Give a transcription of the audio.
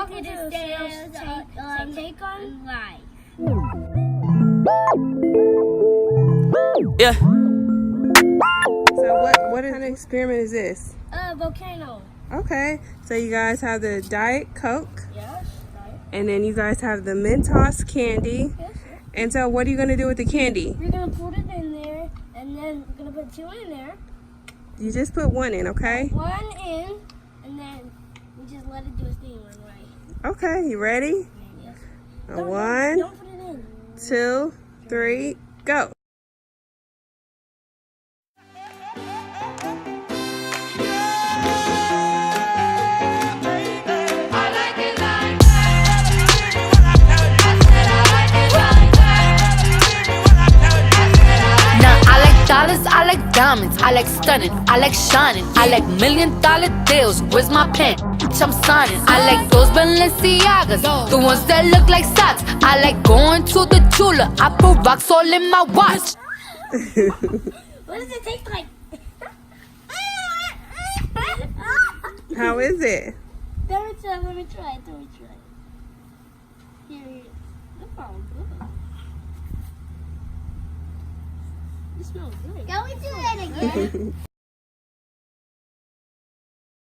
welcome to the sales take on life. Yeah. So what kind of experiment is this? Volcano. Okay, so you guys have the Diet Coke, Yes, right. and then you guys have the Mentos candy. Yes, sir. And so what are you going to do with the candy? We're gonna put it in there, and then we're gonna put 2 in there. You just put 1 in, okay? 1 in, and then we just let it do its thing, right? Okay, you ready? Yes. 1, Don't put it in. 2, 3, go. I like diamonds, I like stunning, I like shining, I like $1 million deals. Where's my pen? Bitch, I'm signing. I like those Balenciagas, the ones that look like socks. I like going to the Tula. I put rocks all in my watch. What does it taste like? How is it? Let me try. Here. Oh, good. It smells good. Can we do that again?